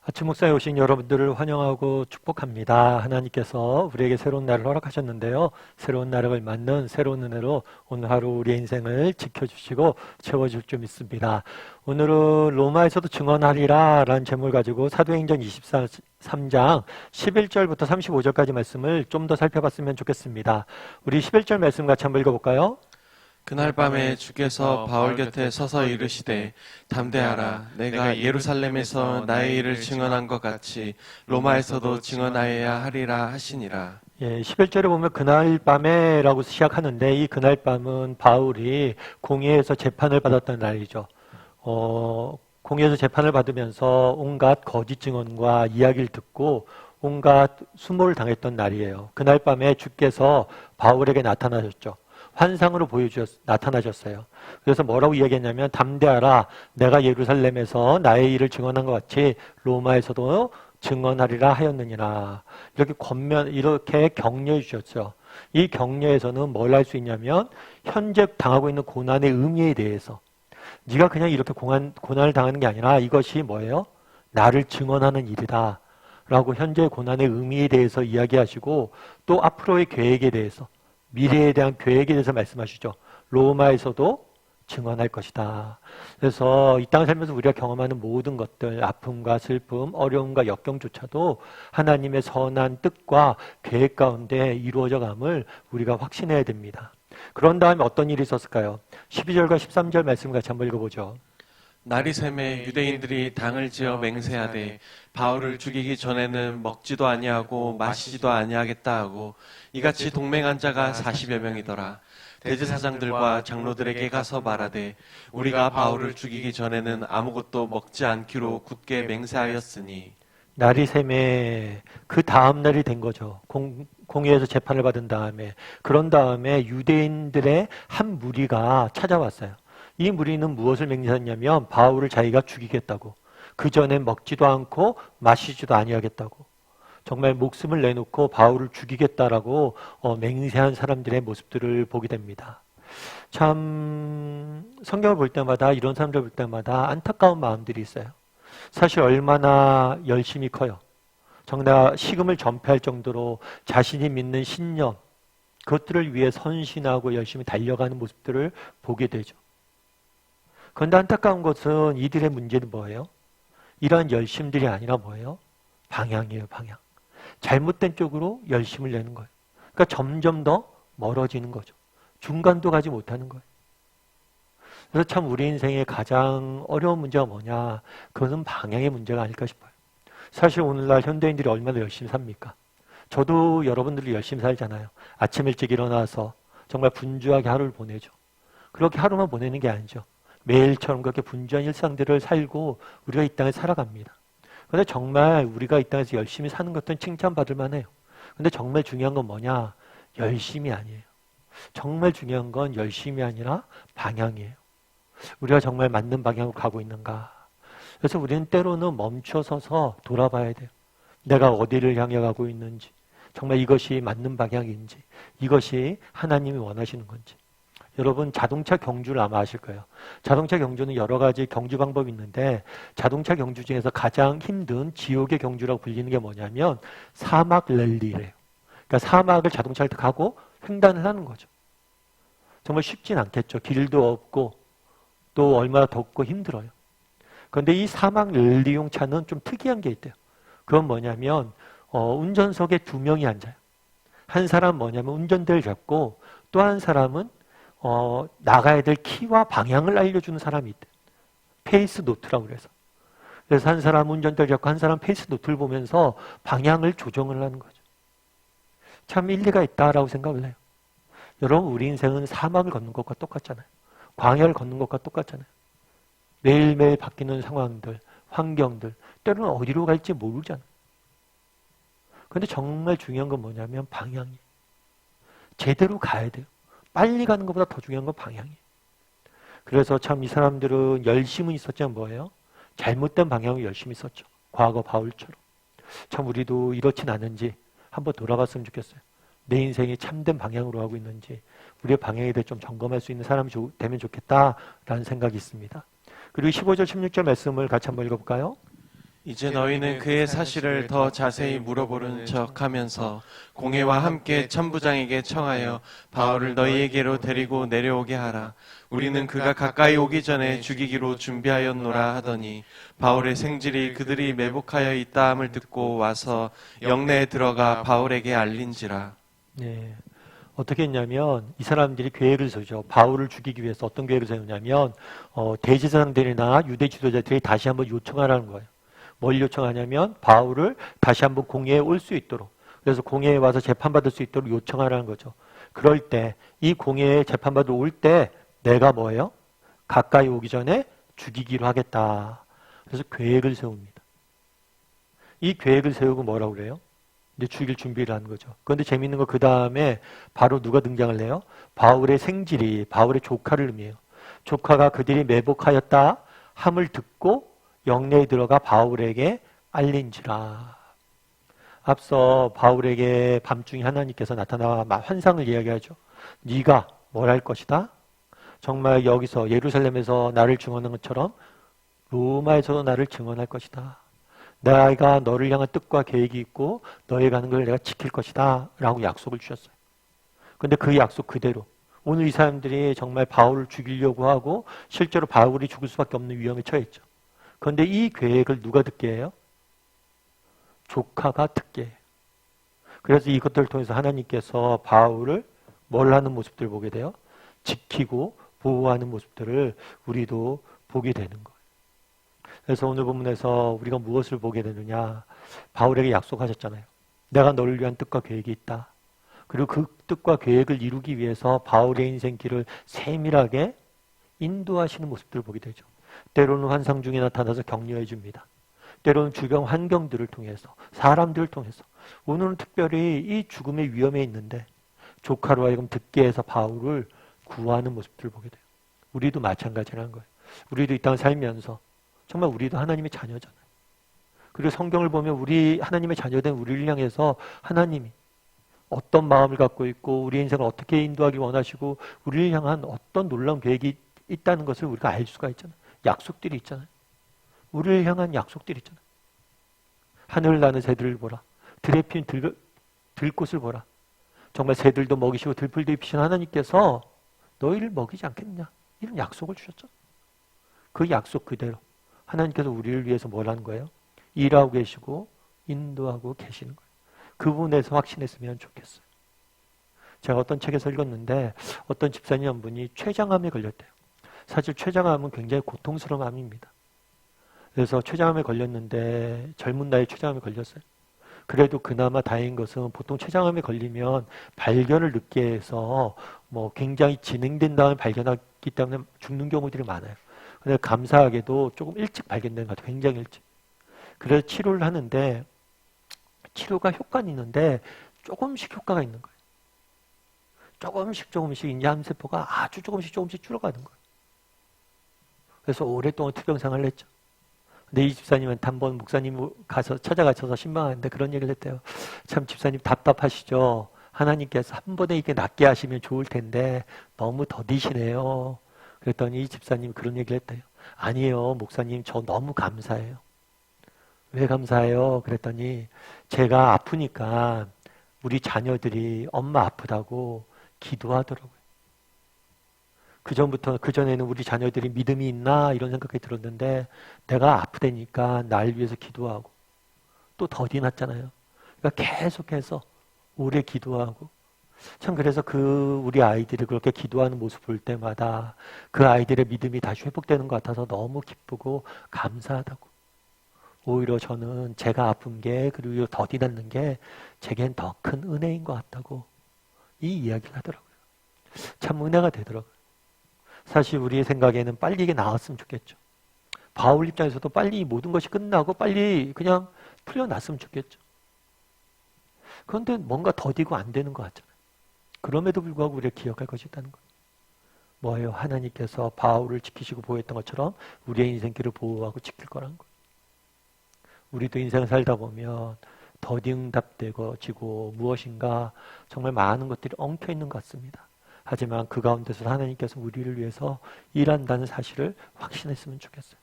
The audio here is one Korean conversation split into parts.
아침 목사에 오신 여러분들을 환영하고 축복합니다. 하나님께서 우리에게 새로운 날을 허락하셨는데요. 새로운 날을 맞는 새로운 은혜로 오늘 하루 우리의 인생을 지켜주시고 채워줄 줄 믿습니다. 오늘은 로마에서도 증언하리라 라는 제목을 가지고 사도행전 23장 11절부터 35절까지 말씀을 좀 더 살펴봤으면 좋겠습니다. 우리 11절 말씀 같이 한번 읽어볼까요? 그날 밤에 주께서 바울 곁에 서서 이르시되 담대하라. 내가 예루살렘에서 나의 일을 증언한 것 같이 로마에서도 증언하여야 하리라 하시니라. 11절에 보면 그날 밤에라고 시작하는데 이 그날 밤은 바울이 공회에서 재판을 받았던 날이죠. 공회에서 재판을 받으면서 온갖 거짓 증언과 이야기를 듣고 온갖 수모를 당했던 날이에요. 그날 밤에 주께서 바울에게 나타나셨죠. 환상으로 나타나셨어요. 그래서 뭐라고 이야기했냐면 담대하라. 내가 예루살렘에서 나의 일을 증언한 것 같이 로마에서도 증언하리라 하였느니라. 이렇게 격려해 주셨죠. 이 격려에서는 뭘 할 수 있냐면 현재 당하고 있는 고난의 의미에 대해서 네가 그냥 이렇게 고난을 당하는 게 아니라 이것이 뭐예요? 나를 증언하는 일이다. 라고 현재 고난의 의미에 대해서 이야기하시고 또 앞으로의 계획에 대해서 미래에 대한 계획에 대해서 말씀하시죠. 로마에서도 증언할 것이다. 그래서 이 땅을 살면서 우리가 경험하는 모든 것들, 아픔과 슬픔, 어려움과 역경조차도 하나님의 선한 뜻과 계획 가운데 이루어져감을 우리가 확신해야 됩니다. 그런 다음에 어떤 일이 있었을까요? 12절과 13절 말씀 같이 한번 읽어보죠. 날이 새매 유대인들이 당을 지어 맹세하되 바울을 죽이기 전에는 먹지도 아니하고 마시지도 아니하겠다 하고 이같이 동맹한 자가 40여 명이더라. 대제사장들과 장로들에게 가서 말하되 우리가 바울을 죽이기 전에는 아무것도 먹지 않기로 굳게 맹세하였으니. 날이 새매 그 다음 날이 된 거죠. 공회에서 재판을 받은 다음에. 그런 다음에 유대인들의 한 무리가 찾아왔어요. 이 무리는 무엇을 맹세했냐면 바울을 자기가 죽이겠다고. 그 전에 먹지도 않고 마시지도 아니하겠다고. 정말 목숨을 내놓고 바울을 죽이겠다라고 맹세한 사람들의 모습들을 보게 됩니다. 참 성경을 볼 때마다 이런 사람들 볼 때마다 안타까운 마음들이 있어요. 사실 얼마나 열심히 커요. 정말 식음을 전폐할 정도로 자신이 믿는 신념, 그것들을 위해 선신하고 열심히 달려가는 모습들을 보게 되죠. 그런데 안타까운 것은 이들의 문제는 뭐예요? 이러한 열심들이 아니라 뭐예요? 방향이에요, 방향. 잘못된 쪽으로 열심을 내는 거예요. 그러니까 점점 더 멀어지는 거죠. 중간도 가지 못하는 거예요. 그래서 참 우리 인생의 가장 어려운 문제가 뭐냐? 그것은 방향의 문제가 아닐까 싶어요. 사실 오늘날 현대인들이 얼마나 열심히 삽니까? 저도 여러분들이 열심히 살잖아요. 아침 일찍 일어나서 정말 분주하게 하루를 보내죠. 그렇게 하루만 보내는 게 아니죠. 매일처럼 그렇게 분주한 일상들을 살고 우리가 이 땅에 살아갑니다. 그런데 정말 우리가 이 땅에서 열심히 사는 것은 칭찬받을 만해요. 그런데 정말 중요한 건 뭐냐? 열심이 아니에요. 정말 중요한 건 열심이 아니라 방향이에요. 우리가 정말 맞는 방향으로 가고 있는가? 그래서 우리는 때로는 멈춰서서 돌아봐야 돼요. 내가 어디를 향해 가고 있는지, 정말 이것이 맞는 방향인지, 이것이 하나님이 원하시는 건지. 여러분 자동차 경주를 아마 아실 거예요. 자동차 경주는 여러 가지 경주 방법이 있는데 자동차 경주 중에서 가장 힘든 지옥의 경주라고 불리는 게 뭐냐면 사막 랠리래요. 그러니까 사막을 자동차를 타고 횡단을 하는 거죠. 정말 쉽진 않겠죠. 길도 없고 또 얼마나 덥고 힘들어요. 그런데 이 사막 랠리용 차는 좀 특이한 게 있대요. 그건 뭐냐면 운전석에 두 명이 앉아요. 한 사람 뭐냐면 운전대를 잡고 또 한 사람은 나가야 될 키와 방향을 알려주는 사람이 있대. 페이스 노트라고 그래서 한 사람 운전대를 잡고 한 사람 페이스 노트를 보면서 방향을 조정을 하는 거죠. 참 일리가 있다라고 생각을 해요. 여러분 우리 인생은 사막을 걷는 것과 똑같잖아요. 광야를 걷는 것과 똑같잖아요. 매일매일 바뀌는 상황들, 환경들, 때로는 어디로 갈지 모르잖아요. 그런데 정말 중요한 건 뭐냐면 방향이에요. 제대로 가야 돼요. 빨리 가는 것보다 더 중요한 건 방향이에요. 그래서 참 이 사람들은 열심은 있었지만 뭐예요? 잘못된 방향을 열심히 썼죠. 과거 바울처럼. 참 우리도 이렇진 않은지 한번 돌아봤으면 좋겠어요. 내 인생이 참된 방향으로 하고 있는지 우리의 방향에 대해 좀 점검할 수 있는 사람이 되면 좋겠다라는 생각이 있습니다. 그리고 15절 16절 말씀을 같이 한번 읽어볼까요? 이제 너희는 그의 사실을 더 자세히 물어보는 척하면서 공회와 함께 천부장에게 청하여 바울을 너희에게로 데리고 내려오게 하라. 우리는 그가 가까이 오기 전에 죽이기로 준비하였노라 하더니 바울의 생질이 그들이 매복하여 있다함을 듣고 와서 영내에 들어가 바울에게 알린지라. 네. 어떻게 했냐면 이 사람들이 계획을 세우죠. 바울을 죽이기 위해서 어떤 계획을 세우냐면 대제사장들이나 유대 지도자들이 다시 한번 요청하라는 거예요. 뭘 요청하냐면 바울을 다시 한번 공회에 올 수 있도록, 그래서 공회에 와서 재판받을 수 있도록 요청하라는 거죠. 그럴 때 이 공회에 재판받으러 올 때 내가 뭐예요? 가까이 오기 전에 죽이기로 하겠다. 그래서 계획을 세웁니다. 이 계획을 세우고 뭐라고 그래요? 이제 죽일 준비를 하는 거죠. 그런데 재밌는 거 그 다음에 바로 누가 등장을 해요? 바울의 생질이 바울의 조카를 의미해요. 조카가 그들이 매복하였다 함을 듣고 영내에 들어가 바울에게 알린지라. 앞서 바울에게 밤중에 하나님께서 나타나 환상을 이야기하죠. 네가 뭘 할 것이다? 정말 여기서 예루살렘에서 나를 증언한 것처럼 로마에서도 나를 증언할 것이다. 내가 너를 향한 뜻과 계획이 있고 너의 가는 걸 내가 지킬 것이다 라고 약속을 주셨어요. 그런데 그 약속 그대로 오늘 이 사람들이 정말 바울을 죽이려고 하고 실제로 바울이 죽을 수밖에 없는 위험에 처했죠. 그런데 이 계획을 누가 듣게 해요? 조카가 듣게 해요. 그래서 이것들을 통해서 하나님께서 바울을 뭘 하는 모습들을 보게 돼요? 지키고 보호하는 모습들을 우리도 보게 되는 거예요. 그래서 오늘 본문에서 우리가 무엇을 보게 되느냐? 바울에게 약속하셨잖아요. 내가 너를 위한 뜻과 계획이 있다. 그리고 그 뜻과 계획을 이루기 위해서 바울의 인생길을 세밀하게 인도하시는 모습들을 보게 되죠. 때로는 환상 중에 나타나서 격려해 줍니다. 때로는 주변 환경들을 통해서, 사람들을 통해서. 오늘은 특별히 이 죽음의 위험에 있는데 조카로 하여금 듣게 해서 바울을 구하는 모습들을 보게 돼요. 우리도 마찬가지라는 거예요. 우리도 이 땅을 살면서 정말 우리도 하나님의 자녀잖아요. 그리고 성경을 보면 우리 하나님의 자녀된 우리를 향해서 하나님이 어떤 마음을 갖고 있고 우리 인생을 어떻게 인도하기 원하시고 우리를 향한 어떤 놀라운 계획이 있다는 것을 우리가 알 수가 있잖아요. 약속들이 있잖아요. 우리를 향한 약속들이 있잖아요. 하늘을 나는 새들을 보라. 들에 피운 들꽃을 보라. 정말 새들도 먹이시고 들풀도 입히신 하나님께서 너희를 먹이지 않겠느냐. 이런 약속을 주셨죠. 그 약속 그대로 하나님께서 우리를 위해서 뭘 하는 거예요? 일하고 계시고 인도하고 계시는 거예요. 그 부분에서 확신했으면 좋겠어요. 제가 어떤 책에서 읽었는데 어떤 집사님 한 분이 췌장암에 걸렸대요. 사실 췌장암은 굉장히 고통스러운 암입니다. 그래서 췌장암에 걸렸는데 젊은 나이에 췌장암에 걸렸어요. 그래도 그나마 다행인 것은 보통 췌장암에 걸리면 발견을 늦게 해서 굉장히 진행된 다음에 발견하기 때문에 죽는 경우들이 많아요. 근데 감사하게도 조금 일찍 발견된 것 같아요. 굉장히 일찍. 그래서 치료를 하는데 치료가 효과는 있는데 조금씩 효과가 있는 거예요. 조금씩 이제 암세포가 아주 조금씩 줄어가는 거예요. 그래서 오랫동안 투병생활을 했죠. 근데 이 집사님한테 한번 목사님 가서 찾아가셔서 신방하는데 그런 얘기를 했대요. 참 집사님 답답하시죠. 하나님께서 한 번에 이렇게 낫게 하시면 좋을 텐데 너무 더디시네요. 그랬더니 이 집사님이 그런 얘기를 했대요. 아니에요 목사님 저 너무 감사해요. 왜 감사해요? 그랬더니 제가 아프니까 우리 자녀들이 엄마 아프다고 기도하더라고요. 그전에는 우리 자녀들이 믿음이 있나 이런 생각이 들었는데 내가 아프다니까 날 위해서 기도하고 또 더디 났잖아요. 그러니까 계속해서 오래 기도하고 참 그래서 우리 아이들이 그렇게 기도하는 모습 볼 때마다 그 아이들의 믿음이 다시 회복되는 것 같아서 너무 기쁘고 감사하다고. 오히려 저는 제가 아픈 게 그리고 더디 났는 게 제겐 더 큰 은혜인 것 같다고 이 이야기를 하더라고요. 참 은혜가 되더라고요. 사실 우리의 생각에는 빨리 이게 나왔으면 좋겠죠. 바울 입장에서도 빨리 모든 것이 끝나고 빨리 그냥 풀려났으면 좋겠죠. 그런데 뭔가 더디고 안 되는 것 같잖아요. 그럼에도 불구하고 우리가 기억할 것이 있다는 거예요. 뭐예요? 하나님께서 바울을 지키시고 보호했던 것처럼 우리의 인생길을 보호하고 지킬 거라는 거예요. 우리도 인생을 살다 보면 더디 응답되고 무엇인가 정말 많은 것들이 엉켜 있는 것 같습니다. 하지만 그 가운데서 하나님께서 우리를 위해서 일한다는 사실을 확신했으면 좋겠어요.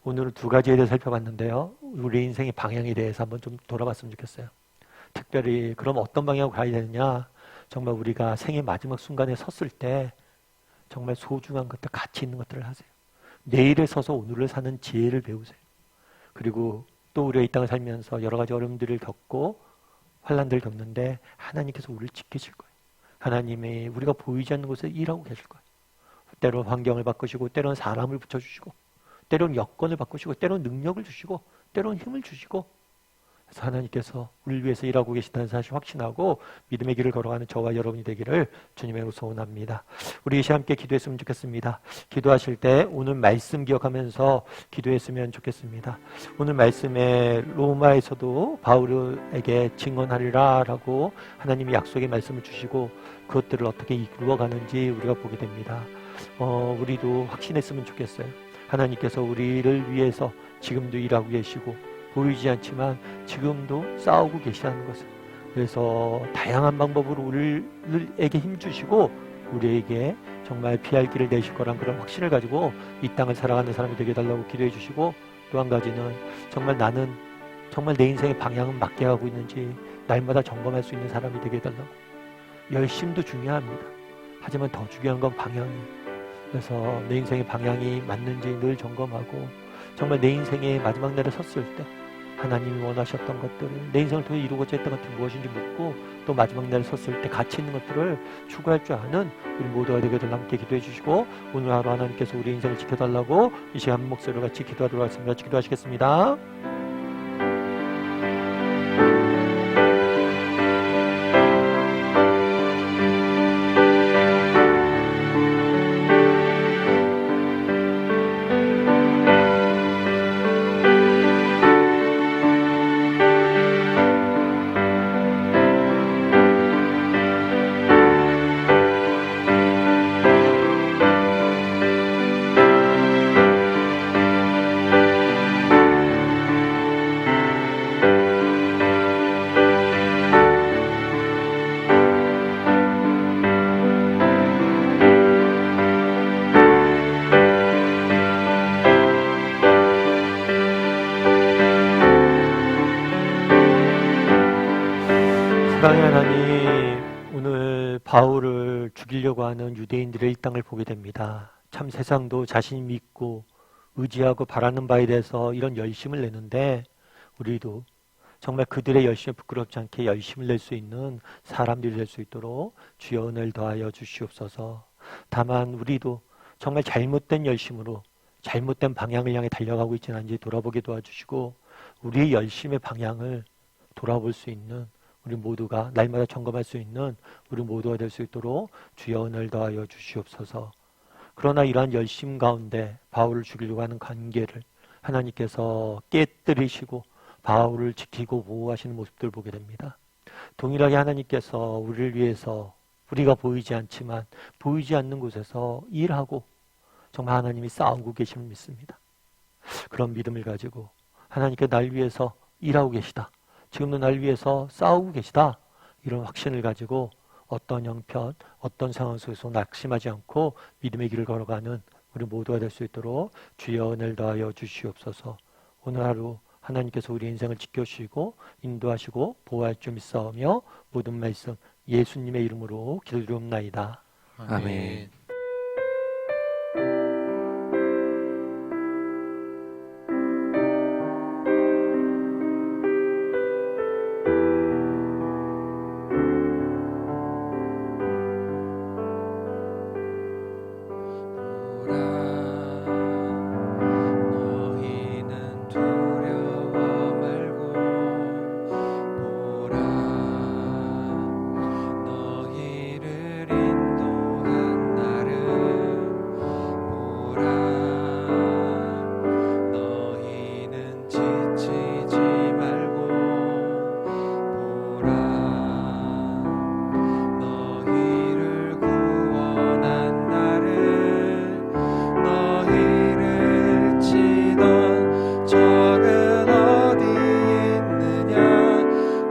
오늘은 두 가지에 대해 살펴봤는데요. 우리 인생의 방향에 대해서 한번 좀 돌아봤으면 좋겠어요. 특별히 그럼 어떤 방향으로 가야 되느냐? 정말 우리가 생의 마지막 순간에 섰을 때 정말 소중한 것들, 가치 있는 것들을 하세요. 내일에 서서 오늘을 사는 지혜를 배우세요. 그리고 또 우리가 이 땅을 살면서 여러 가지 어려움들을 겪고 환난들을 겪는데 하나님께서 우리를 지키실 거예요. 하나님이 우리가 보이지 않는 곳에 일하고 계실 거예요. 때로는 환경을 바꾸시고, 때로는 사람을 붙여주시고, 때로는 여건을 바꾸시고, 때로는 능력을 주시고, 때로는 힘을 주시고, 그래서 하나님께서 우리를 위해서 일하고 계신다는 사실 확신하고 믿음의 길을 걸어가는 저와 여러분이 되기를 주님의 소원합니다. 우리 이 시간 함께 기도했으면 좋겠습니다. 기도하실 때 오늘 말씀 기억하면서 기도했으면 좋겠습니다. 오늘 말씀에 로마에서도 바울에게 증언하리라 라고 하나님이 약속의 말씀을 주시고 그것들을 어떻게 이루어가는지 우리가 보게 됩니다. 우리도 확신했으면 좋겠어요. 하나님께서 우리를 위해서 지금도 일하고 계시고 보이지 않지만 지금도 싸우고 계시다는 것을, 그래서 다양한 방법으로 우리에게 힘주시고 우리에게 정말 피할 길을 내실 거란 그런 확신을 가지고 이 땅을 살아가는 사람이 되게 해달라고 기도해 주시고, 또 한 가지는 정말 나는 정말 내 인생의 방향은 맞게 하고 있는지 날마다 점검할 수 있는 사람이 되게 해달라고. 열심도 중요합니다. 하지만 더 중요한 건 방향이에요. 그래서 내 인생의 방향이 맞는지 늘 점검하고 정말 내 인생의 마지막 날에 섰을 때 하나님이 원하셨던 것들을 내 인생을 통해 이루고자 했던 것들이 무엇인지 묻고, 또 마지막 날에 섰을 때 가치 있는 것들을 추구할 줄 아는 우리 모두가 되게 될 함께 기도해 주시고, 오늘 하루 하나님께서 우리 인생을 지켜달라고 이 시간 목소리로 같이 기도하도록 하겠습니다. 기도하시겠습니다. 사랑의 하나님, 오늘 바울을 죽이려고 하는 유대인들의 일당을 보게 됩니다. 참 세상도 자신이 믿고 의지하고 바라는 바에 대해서 이런 열심을 내는데 우리도 정말 그들의 열심에 부끄럽지 않게 열심을 낼 수 있는 사람들이 될 수 있도록 주여 은혜를 더하여 주시옵소서. 다만 우리도 정말 잘못된 열심으로 잘못된 방향을 향해 달려가고 있지는 않은지 돌아보게 도와주시고, 우리의 열심의 방향을 돌아볼 수 있는 우리 모두가 날마다 점검할 수 있는 우리 모두가 될 수 있도록 주여 은혜를 더하여 주시옵소서. 그러나 이러한 열심 가운데 바울을 죽이려고 하는 관계를 하나님께서 깨뜨리시고 바울을 지키고 보호하시는 모습들을 보게 됩니다. 동일하게 하나님께서 우리를 위해서 우리가 보이지 않지만 보이지 않는 곳에서 일하고 정말 하나님이 싸우고 계심을 믿습니다. 그런 믿음을 가지고 하나님께 날 위해서 일하고 계시다, 지금도 날 위해서 싸우고 계시다, 이런 확신을 가지고 어떤 형편, 어떤 상황 속에서 낙심하지 않고 믿음의 길을 걸어가는 우리 모두가 될 수 있도록 주여 은혜를 더하여 주시옵소서. 오늘 하루 하나님께서 우리 인생을 지켜주시고 인도하시고 보호할 줄 믿사오며 모든 말씀 예수님의 이름으로 기도드리옵나이다. 아멘.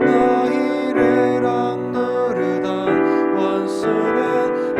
너희를 억누르던 원수는